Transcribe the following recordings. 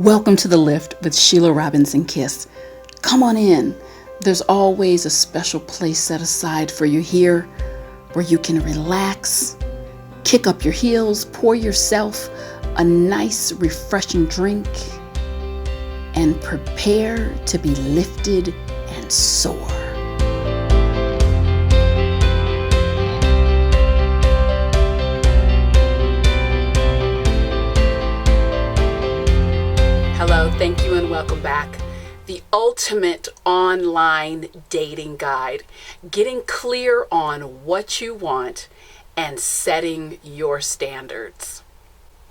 Welcome to The Lift with Sheila Robinson-Kiss. Come on in. There's always a special place set aside for you here where you can relax, kick up your heels, pour yourself a nice, refreshing drink, and prepare to be lifted and soar. Hello, thank you, and welcome back. The ultimate online dating guide, getting clear on what you want and setting your standards.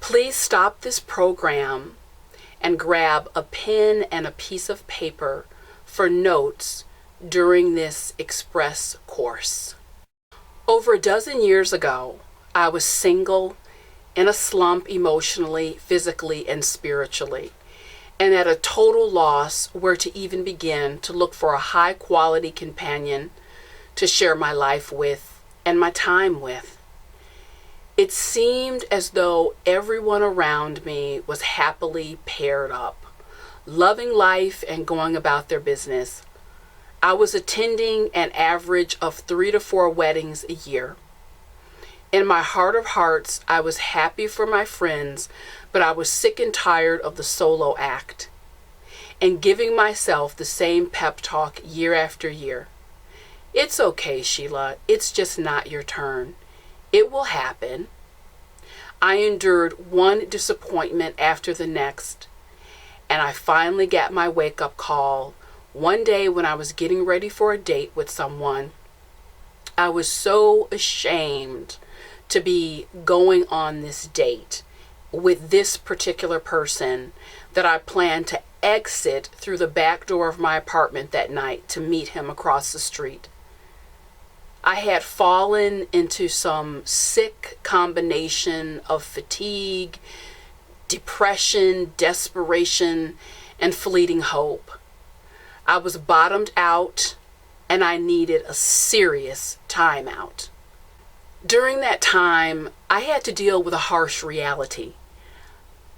Please stop this program and grab a pen and a piece of paper for notes during this express course. Over a dozen years ago, I was single, in a slump emotionally, physically, and spiritually, and at a total loss where to even begin to look for a high-quality companion to share my life with and my time with. It seemed as though everyone around me was happily paired up, loving life and going about their business. I was attending an average of 3 to 4 weddings a year. In my heart of hearts, I was happy for my friends, but I was sick and tired of the solo act and giving myself the same pep talk year after year. It's okay, Sheila. It's just not your turn. It will happen. I endured one disappointment after the next, and I finally got my wake-up call one day when I was getting ready for a date with someone. I was so ashamed to be going on this date with this particular person that I planned to exit through the back door of my apartment that night to meet him across the street. I had fallen into some sick combination of fatigue, depression, desperation, and fleeting hope. I was bottomed out and I needed a serious timeout. During that time, I had to deal with a harsh reality.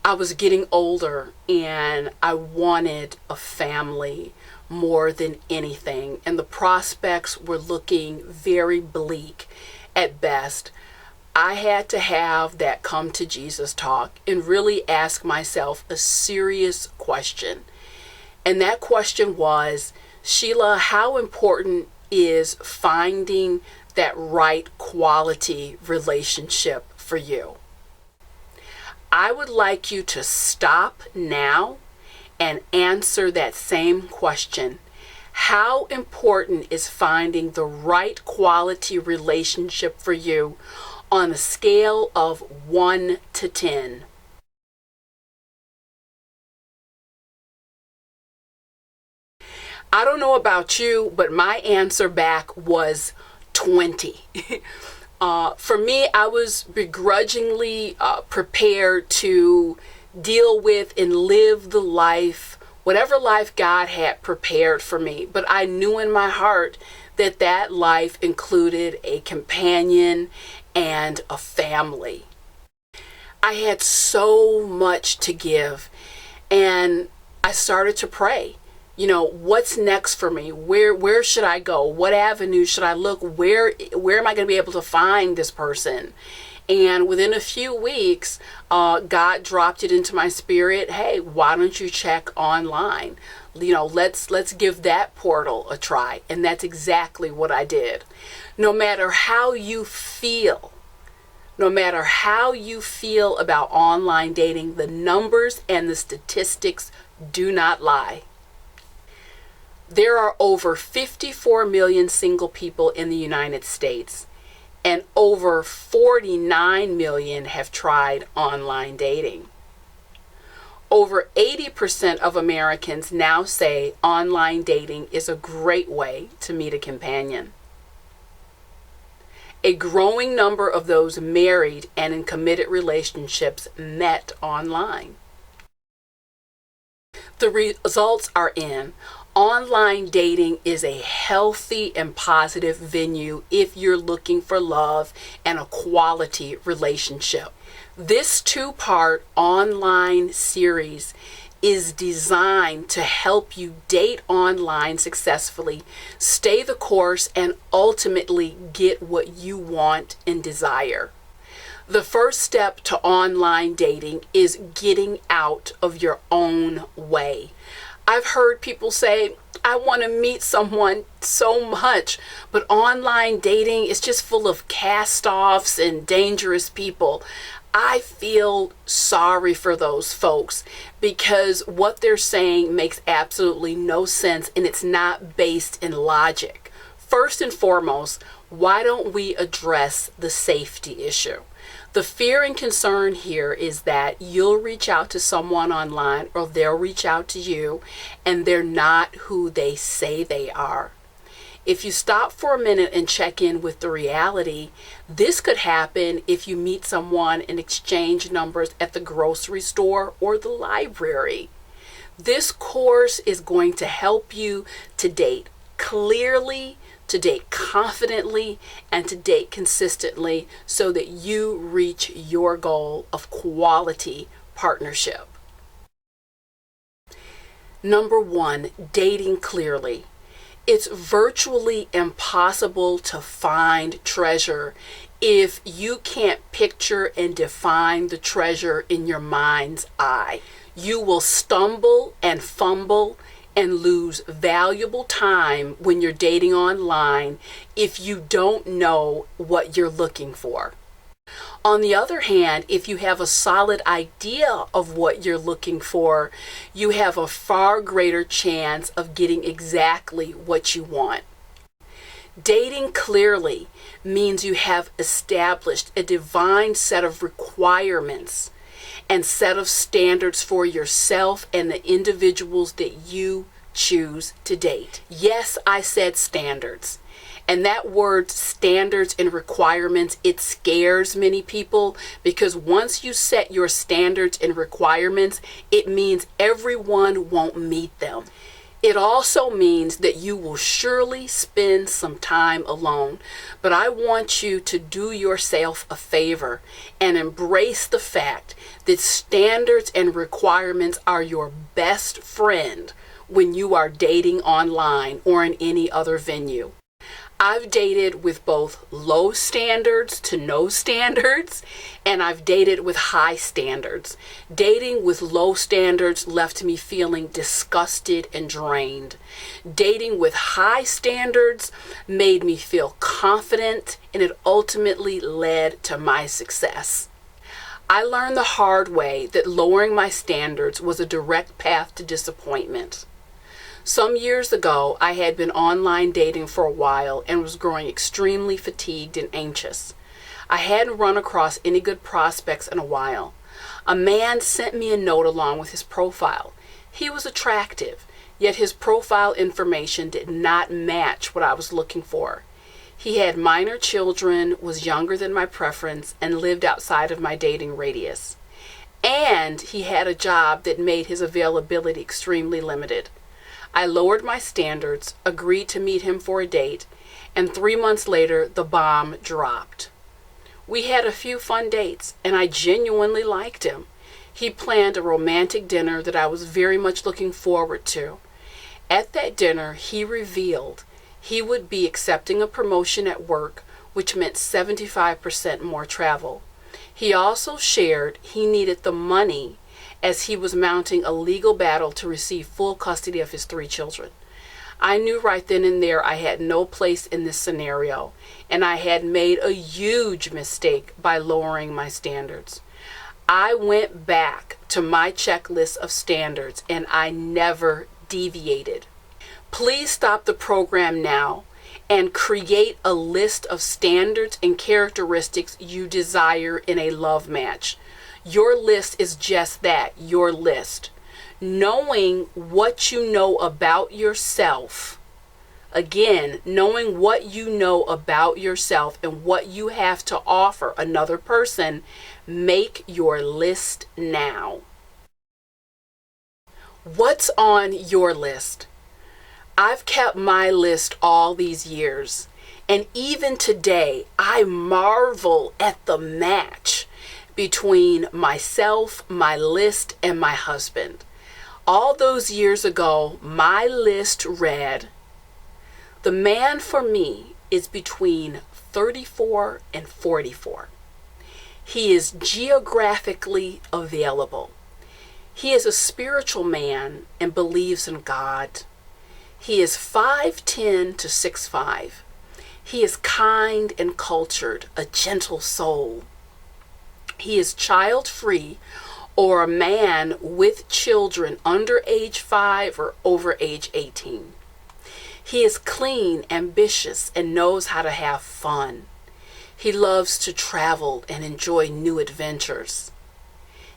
I was getting older and I wanted a family more than anything, and the prospects were looking very bleak at best. I had to have that come to Jesus talk and really ask myself a serious question. And that question was, Sheila, how important is finding that right quality relationship for you? I would like you to stop now and answer that same question. How important is finding the right quality relationship for you on a scale of 1 to 10? I don't know about you, but my answer back was 20. For me, I was begrudgingly prepared to deal with and live the life, whatever life God had prepared for me. But I knew in my heart that that life included a companion and a family. I had so much to give, and I started to pray. You know, what's next for me? Where should I go? What avenue should I look? Where am I going to be able to find this person? And within a few weeks, God dropped it into my spirit. Hey, why don't you check online? You know, let's give that portal a try. And that's exactly what I did. No matter how you feel about online dating, the numbers and the statistics do not lie. There are over 54 million single people in the United States, and over 49 million have tried online dating. Over 80% of Americans now say online dating is a great way to meet a companion. A growing number of those married and in committed relationships met online. The results are in. Online dating is a healthy and positive venue if you're looking for love and a quality relationship. This 2-part online series is designed to help you date online successfully, stay the course, and ultimately get what you want and desire. The first step to online dating is getting out of your own way. I've heard people say, I want to meet someone so much, but online dating is just full of cast-offs and dangerous people. I feel sorry for those folks because what they're saying makes absolutely no sense and it's not based in logic. First and foremost, why don't we address the safety issue? The fear and concern here is that you'll reach out to someone online or they'll reach out to you and they're not who they say they are. If you stop for a minute and check in with the reality, this could happen if you meet someone and exchange numbers at the grocery store or the library. This course is going to help you to date clearly, to date confidently, and to date consistently so that you reach your goal of quality partnership. Number 1, dating clearly. It's virtually impossible to find treasure if you can't picture and define the treasure in your mind's eye. You will stumble and fumble and lose valuable time when you're dating online if you don't know what you're looking for. On the other hand, if you have a solid idea of what you're looking for, you have a far greater chance of getting exactly what you want. Dating clearly means you have established a defined set of requirements and set of standards for yourself and the individuals that you choose to date. Yes, I said standards. And that word standards and requirements, it scares many people because once you set your standards and requirements, it means everyone won't meet them. It also means that you will surely spend some time alone. But I want you to do yourself a favor and embrace the fact that standards and requirements are your best friend when you are dating online or in any other venue. I've dated with both low standards to no standards, and I've dated with high standards. Dating with low standards left me feeling disgusted and drained. Dating with high standards made me feel confident, and it ultimately led to my success. I learned the hard way that lowering my standards was a direct path to disappointment. Some years ago, I had been online dating for a while and was growing extremely fatigued and anxious. I hadn't run across any good prospects in a while. A man sent me a note along with his profile. He was attractive, yet his profile information did not match what I was looking for. He had minor children, was younger than my preference, and lived outside of my dating radius. And he had a job that made his availability extremely limited. I lowered my standards, agreed to meet him for a date, and 3 months later, the bomb dropped. We had a few fun dates, and I genuinely liked him. He planned a romantic dinner that I was very much looking forward to. At that dinner, he revealed he would be accepting a promotion at work, which meant 75% more travel. He also shared he needed the money as he was mounting a legal battle to receive full custody of his 3 children. I knew right then and there I had no place in this scenario, and I had made a huge mistake by lowering my standards. I went back to my checklist of standards, and I never deviated. Please stop the program now and create a list of standards and characteristics you desire in a love match. Your list is just that, your list. Knowing what you know about yourself, again, knowing what you know about yourself and what you have to offer another person, make your list now. What's on your list? I've kept my list all these years, and even today, I marvel at the match between myself, my list, and my husband. All those years ago, my list read, the man for me is between 34 and 44. He is geographically available. He is a spiritual man and believes in God. He is 5'10" to 6'5". He is kind and cultured, a gentle soul. He is child-free or a man with children under age 5 or over age 18. He is clean, ambitious, and knows how to have fun. He loves to travel and enjoy new adventures.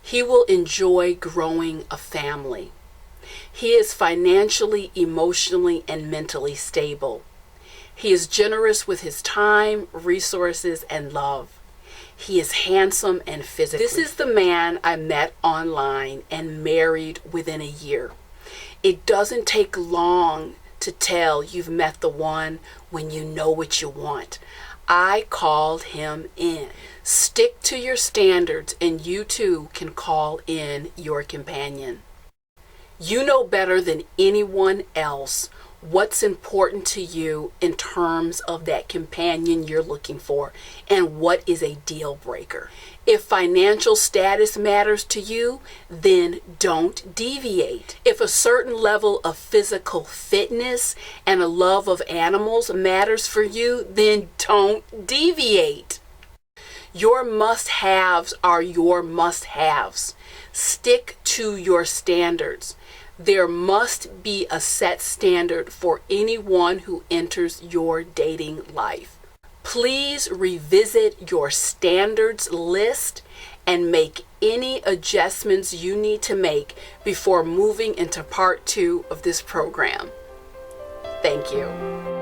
He will enjoy growing a family. He is financially, emotionally, and mentally stable. He is generous with his time, resources, and love. He is handsome and physically. This is the man I met online and married within a year. It doesn't take long to tell you've met the one when you know what you want. I called him in. Stick to your standards and you too can call in your companion. You know better than anyone else what's important to you in terms of that companion you're looking for and what is a deal breaker. If financial status matters to you, then don't deviate. If a certain level of physical fitness and a love of animals matters for you, then don't deviate. Your must-haves are your must-haves. Stick to your standards. There must be a set standard for anyone who enters your dating life. Please revisit your standards list and make any adjustments you need to make before moving into part 2 of this program. Thank you.